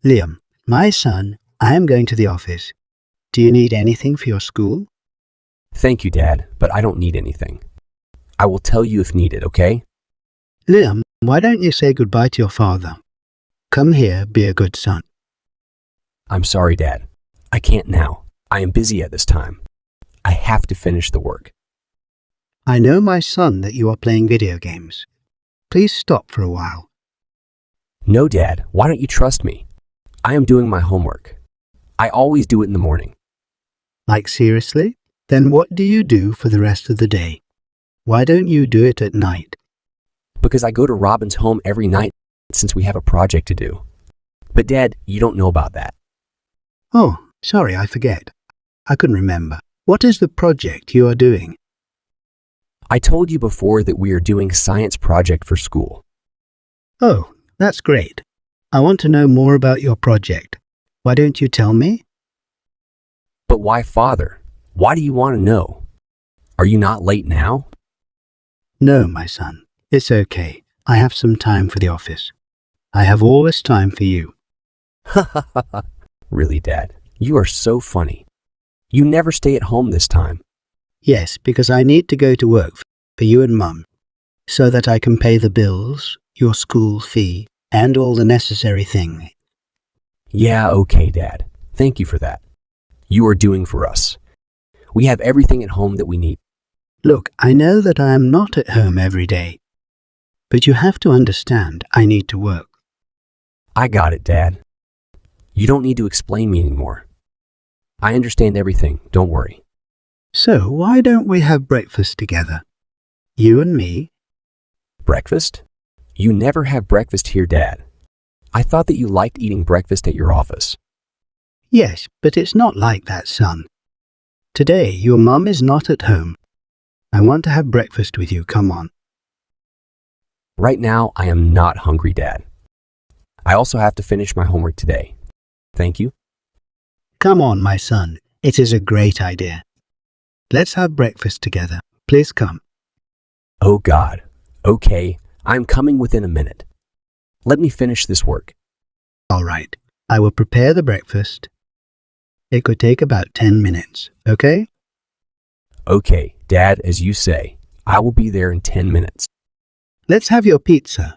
Liam, my son, I am going to the office. Do you need anything for your school? Thank you, Dad, but I don't need anything. I will tell you if needed, okay? Liam, why don't you say goodbye to your father? Come here, be a good son. I'm sorry, Dad. I can't now. I am busy at this time. I have to finish the work. I know, my son, that you are playing video games. Please stop for a while. No, Dad, why don't you trust me? I am doing my homework. I always do it in the morning. Like seriously? Then what do you do for the rest of the day? Why don't you do it at night? Because I go to Robin's home every night since we have a project to do. But Dad, you don't know about that. Oh, sorry, I forget. I couldn't remember. What is the project you are doing? I told you before that we are doing a science project for school. Oh, that's great. I want to know more about your project. Why don't you tell me? But why, Father? Why do you want to know? Are you not late now? No, my son. It's okay. I have some time for the office. I have all this time for you. Ha ha ha ha. Really, Dad? You are so funny. You never stay at home this time. Yes, because I need to go to work for you and Mum, so that I can pay the bills, your school fee, and all the necessary things. Yeah, okay, Dad. Thank you for that. You are doing for us. We have everything at home that we need. Look, I know that I am not at home every day, but you have to understand I need to work. I got it, Dad. You don't need to explain me anymore. I understand everything, don't worry. So why don't we have breakfast together? You and me? Breakfast? You never have breakfast here, Dad. I thought that you liked eating breakfast at your office. Yes, but it's not like that, son. Today, your mum is not at home. I want to have breakfast with you, come on. Right now, I am not hungry, Dad. I also have to finish my homework today. Thank you. Come on, my son. It is a great idea. Let's have breakfast together. Please come. Oh God. Okay, I'm coming within a minute. Let me finish this work. All right. I will prepare the breakfast. It could take about 10 minutes, okay? Okay, Dad, as you say. I will be there in 10 minutes. Let's have your pizza.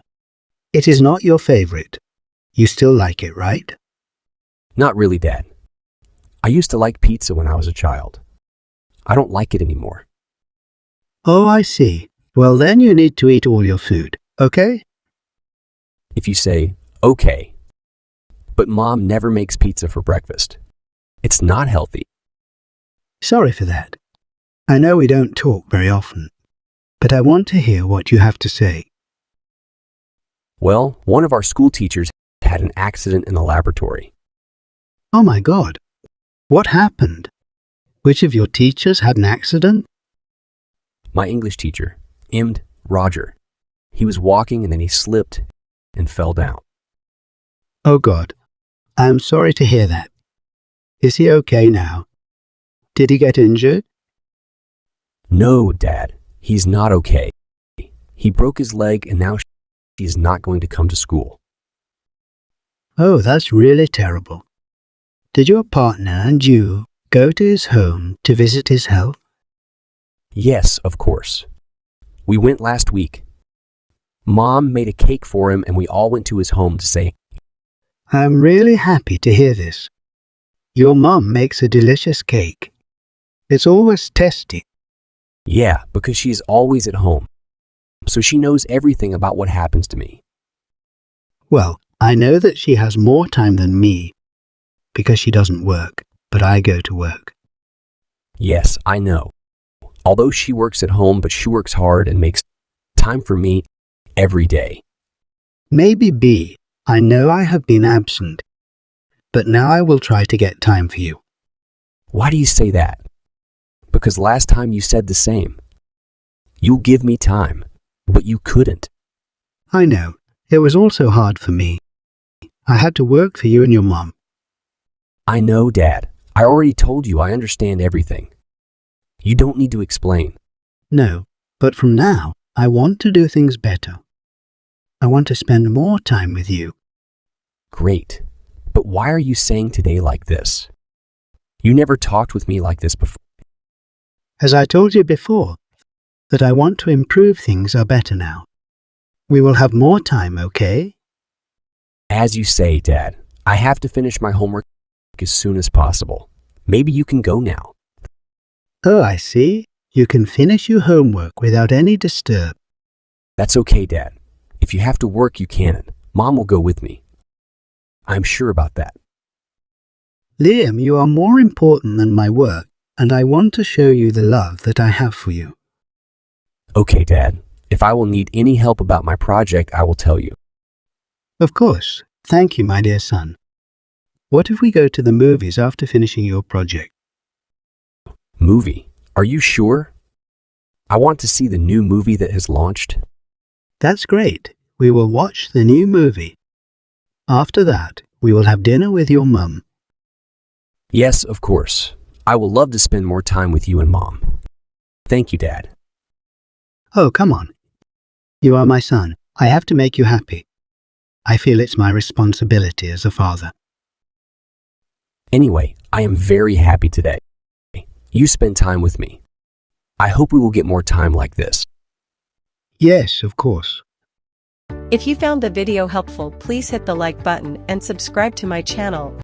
It is not your favorite. You still like it, right? Not really, Dad. I used to like pizza when I was a child. I don't like it anymore. Oh, I see. Well, then you need to eat all your food, okay? If you say, okay. But Mom never makes pizza for breakfast. It's not healthy. Sorry for that. I know we don't talk very often, but I want to hear what you have to say. Well, one of our school teachers had an accident in the laboratory. Oh my God. What happened? Which of your teachers had an accident? My English teacher, Roger. He was walking and then he slipped and fell down. Oh God. I am sorry to hear that. Is he okay now? Did he get injured? No, Dad. He's not okay. He broke his leg and now he is not going to come to school. Oh, that's really terrible. Did your partner and you go to his home to visit his health? Yes, of course. We went last week. Mom made a cake for him and we all went to his home to say, I'm really happy to hear this. Your mum makes a delicious cake. It's always tasty. yeah, because she is always at home. So she knows everything about what happens to me. Well, I know that she has more time than me because she doesn't work, but I go to work. Yes, I know. Although she works at home, but she works hard and makes time for me every day. Maybe B, I know I have been absent, but now I will try to get time for you. Why do you say that? Because last time you said the same. You'll give me time, but you couldn't. I know. It was also hard for me. I had to work for you and your mom. I know, Dad. I already told you I understand everything. You don't need to explain. No, but from now, I want to do things better. I want to spend more time with you. Great. But why are you saying today like this? You never talked with me like this before. As I told you before, that I want to improve things are better now. We will have more time, okay? As you say, Dad, I have to finish my homework as soon as possible. Maybe you can go now. Oh, I see. You can finish your homework without any disturb. That's okay, Dad. If you have to work, you can. Mom will go with me. I'm sure about that. Liam, you are more important than my work, and I want to show you the love that I have for you. Okay, Dad. If I will need any help about my project, I will tell you. Of course. Thank you, my dear son. What if we go to the movies after finishing your project? Movie? Are you sure? I want to see the new movie that has launched. That's great. We will watch the new movie. After that, we will have dinner with your mum. Yes, of course. I will love to spend more time with you and Mom. Thank you, Dad. Oh, come on. You are my son. I have to make you happy. I feel it's my responsibility as a father. Anyway, I am very happy today. You spend time with me. I hope we will get more time like this. Yes, of course. If you found the video helpful, please hit the like button and subscribe to my channel.